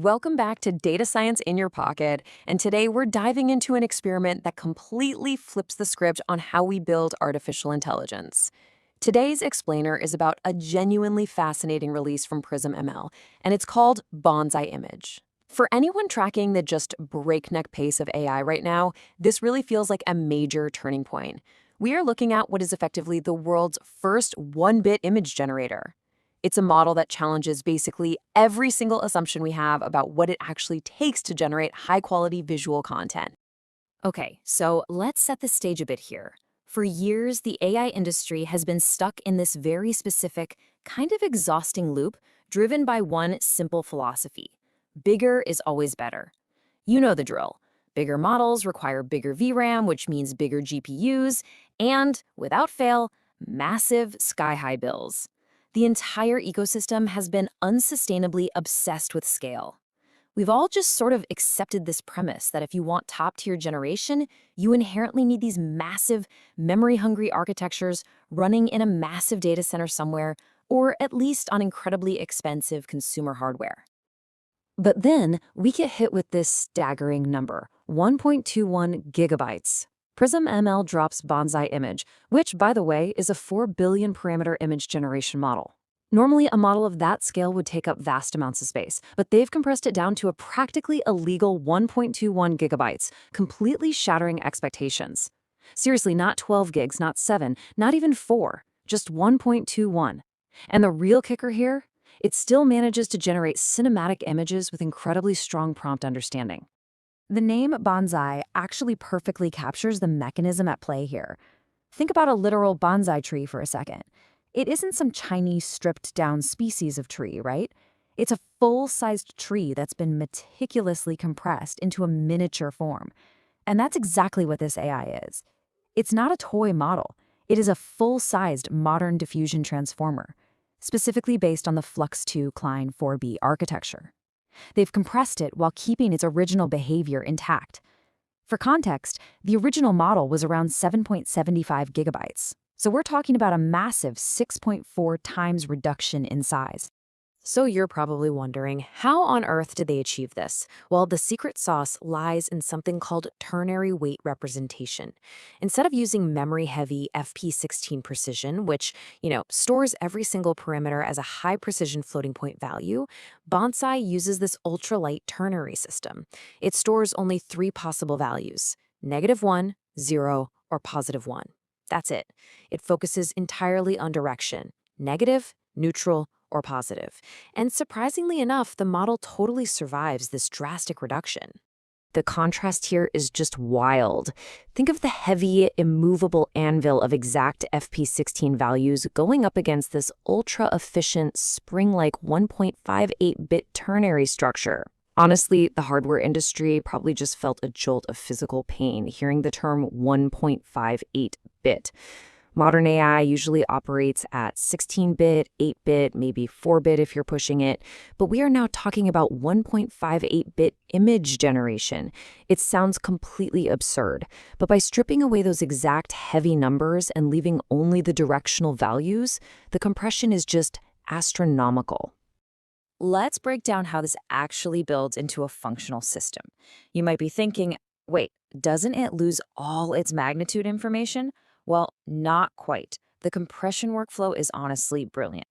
Welcome back to Data Science in Your Pocket, and today we're diving into an experiment that completely flips the script on how we build artificial intelligence. Today's explainer is about a genuinely fascinating release from Prism ML, and it's called Bonsai-Image. For anyone tracking the just breakneck pace of AI right now, this really feels like a major turning point. We are looking at what is effectively the world's first one-bit image generator. It's a model that challenges basically every single assumption we have about what it actually takes to generate high-quality visual content. Okay, so let's set the stage a bit here. For years, the AI industry has been stuck in this very specific, kind of exhausting loop driven by one simple philosophy. Bigger is always better. You know the drill. Bigger models require bigger VRAM, which means bigger GPUs, and, without fail, massive sky-high bills. The entire ecosystem has been unsustainably obsessed with scale. We've all just sort of accepted this premise that if you want top-tier generation, you inherently need these massive, memory-hungry architectures running in a massive data center somewhere, or at least on incredibly expensive consumer hardware. But then we get hit with this staggering number, 1.21 gigabytes. Prism ML drops Bonsai-Image, which, by the way, is a 4 billion parameter image generation model. Normally, a model of that scale would take up vast amounts of space, but they've compressed it down to a practically illegal 1.21 gigabytes, completely shattering expectations. Seriously, not 12 gigs, not 7, not even 4, just 1.21. And the real kicker here? It still manages to generate cinematic images with incredibly strong prompt understanding. The name bonsai actually perfectly captures the mechanism at play here. Think about a literal bonsai tree for a second. It isn't some Chinese stripped-down species of tree, right? It's a full-sized tree that's been meticulously compressed into a miniature form. And that's exactly what this AI is. It's not a toy model. It is a full-sized modern diffusion transformer, specifically based on the Flux 2 Klein 4B architecture. They've compressed it while keeping its original behavior intact. For context, the original model was around 7.75 gigabytes, so we're talking about a massive 6.4 times reduction in size. So you're probably wondering, how on earth did they achieve this? Well, the secret sauce lies in something called ternary weight representation. Instead of using memory-heavy FP16 precision, which, stores every single parameter as a high-precision floating point value, Bonsai uses this ultralight ternary system. It stores only 3 possible values: -1, 0, or +1. That's it. It focuses entirely on direction: negative, neutral, or positive. And surprisingly enough, the model totally survives this drastic reduction. The contrast here is just wild. Think of the heavy, immovable anvil of exact FP16 values going up against this ultra-efficient, spring-like 1.58-bit ternary structure. Honestly, the hardware industry probably just felt a jolt of physical pain hearing the term 1.58-bit. Modern AI usually operates at 16-bit, 8-bit, maybe 4-bit if you're pushing it, but we are now talking about 1.58-bit image generation. It sounds completely absurd, but by stripping away those exact heavy numbers and leaving only the directional values, the compression is just astronomical. Let's break down how this actually builds into a functional system. You might be thinking, wait, doesn't it lose all its magnitude information? Well, not quite. The compression workflow is honestly brilliant.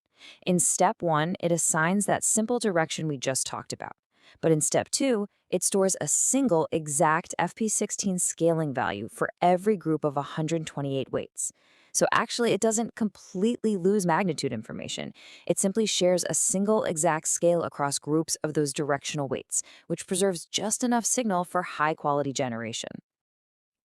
In step 1, it assigns that simple direction we just talked about. But in step 2, it stores a single exact FP16 scaling value for every group of 128 weights. So actually, it doesn't completely lose magnitude information. It simply shares a single exact scale across groups of those directional weights, which preserves just enough signal for high-quality generation.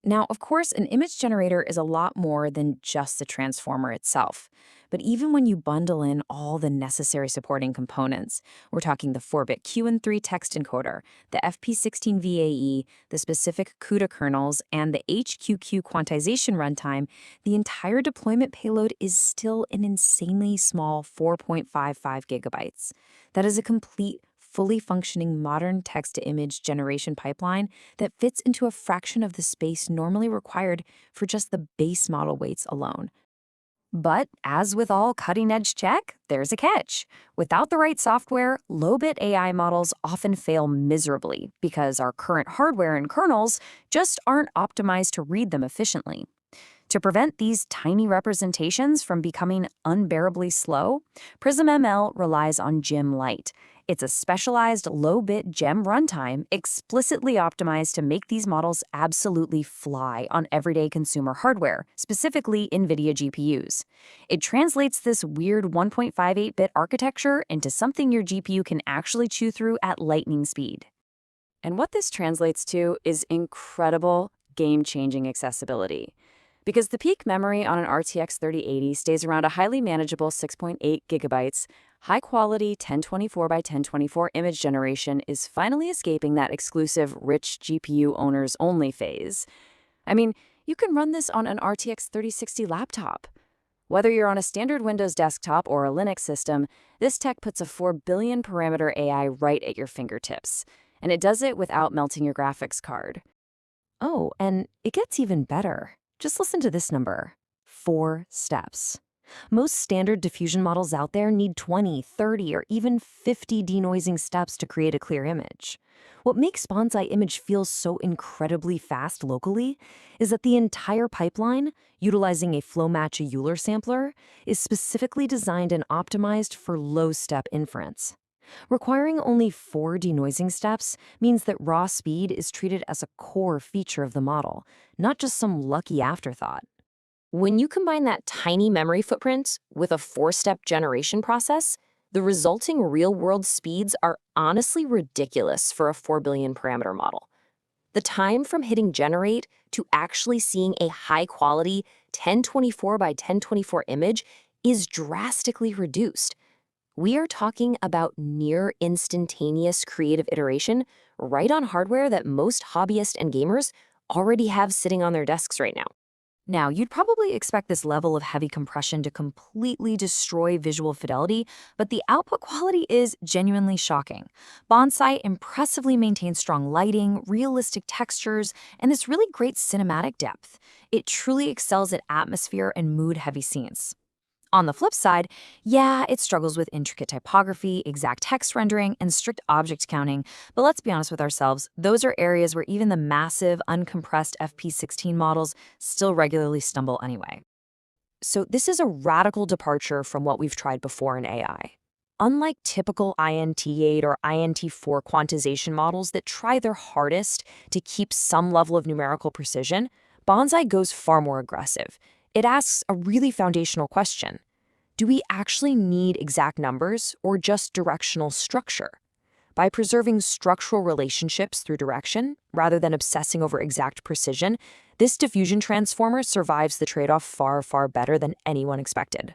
Now, of course, an image generator is a lot more than just the transformer itself. But even when you bundle in all the necessary supporting components, we're talking the 4-bit Q3 text encoder, the FP16 VAE, the specific CUDA kernels, and the HQQ quantization runtime, the entire deployment payload is still an insanely small 4.55 gigabytes. That is a complete, fully functioning modern text-to-image generation pipeline that fits into a fraction of the space normally required for just the base model weights alone. But as with all cutting-edge tech, there's a catch. Without the right software, low-bit AI models often fail miserably because our current hardware and kernels just aren't optimized to read them efficiently. To prevent these tiny representations from becoming unbearably slow, Prism ML relies on Gem Lite. It's a specialized low-bit gem runtime explicitly optimized to make these models absolutely fly on everyday consumer hardware, specifically NVIDIA GPUs. It translates this weird 1.58-bit architecture into something your GPU can actually chew through at lightning speed. And what this translates to is incredible, game-changing accessibility. Because the peak memory on an RTX 3080 stays around a highly manageable 6.8 gigabytes, high-quality 1024 by 1024 image generation is finally escaping that exclusive rich GPU owners only phase. I mean, you can run this on an RTX 3060 laptop. Whether you're on a standard Windows desktop or a Linux system, this tech puts a 4 billion parameter AI right at your fingertips. And it does it without melting your graphics card. Oh, and it gets even better. Just listen to this number, 4 steps. Most standard diffusion models out there need 20, 30, or even 50 denoising steps to create a clear image. What makes Bonsai-Image feel so incredibly fast locally is that the entire pipeline, utilizing a flow-match Euler sampler, is specifically designed and optimized for low-step inference. Requiring only 4 denoising steps means that raw speed is treated as a core feature of the model, not just some lucky afterthought. When you combine that tiny memory footprint with a 4-step generation process, the resulting real-world speeds are honestly ridiculous for a 4 billion parameter model. The time from hitting generate to actually seeing a high-quality 1024 by 1024 image is drastically reduced. We are talking about near instantaneous creative iteration right on hardware that most hobbyists and gamers already have sitting on their desks right now. Now, you'd probably expect this level of heavy compression to completely destroy visual fidelity, but the output quality is genuinely shocking. Bonsai impressively maintains strong lighting, realistic textures, and this really great cinematic depth. It truly excels at atmosphere and mood-heavy scenes. On the flip side, yeah, it struggles with intricate typography, exact text rendering, and strict object counting, but let's be honest with ourselves, those are areas where even the massive, uncompressed FP16 models still regularly stumble anyway. So this is a radical departure from what we've tried before in AI. Unlike typical INT8 or INT4 quantization models that try their hardest to keep some level of numerical precision, Bonsai goes far more aggressive. It asks a really foundational question. Do we actually need exact numbers or just directional structure? By preserving structural relationships through direction, rather than obsessing over exact precision, this diffusion transformer survives the trade-off far, far better than anyone expected.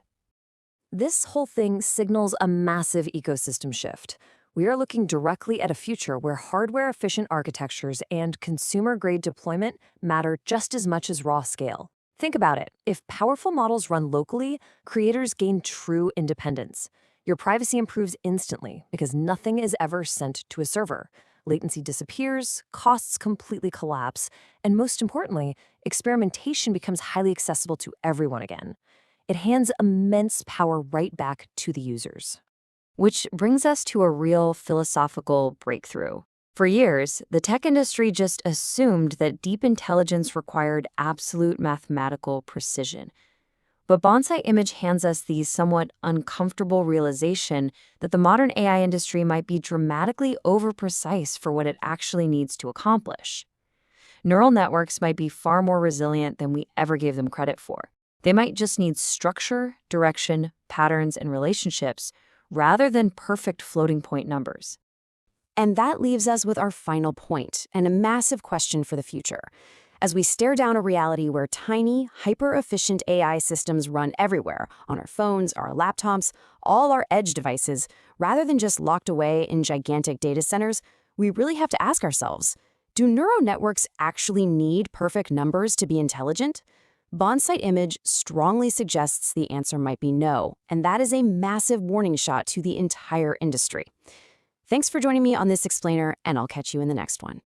This whole thing signals a massive ecosystem shift. We are looking directly at a future where hardware-efficient architectures and consumer-grade deployment matter just as much as raw scale. Think about it. If powerful models run locally, creators gain true independence. Your privacy improves instantly because nothing is ever sent to a server. Latency disappears, costs completely collapse, and most importantly, experimentation becomes highly accessible to everyone again. It hands immense power right back to the users. Which brings us to a real philosophical breakthrough. For years, the tech industry just assumed that deep intelligence required absolute mathematical precision. But Bonsai-Image hands us the somewhat uncomfortable realization that the modern AI industry might be dramatically over-precise for what it actually needs to accomplish. Neural networks might be far more resilient than we ever gave them credit for. They might just need structure, direction, patterns, and relationships, rather than perfect floating point numbers. And that leaves us with our final point and a massive question for the future. As we stare down a reality where tiny, hyper-efficient AI systems run everywhere, on our phones, our laptops, all our edge devices, rather than just locked away in gigantic data centers, we really have to ask ourselves, do neural networks actually need perfect numbers to be intelligent? Bonsai-Image strongly suggests the answer might be no, and that is a massive warning shot to the entire industry. Thanks for joining me on this explainer, and I'll catch you in the next one.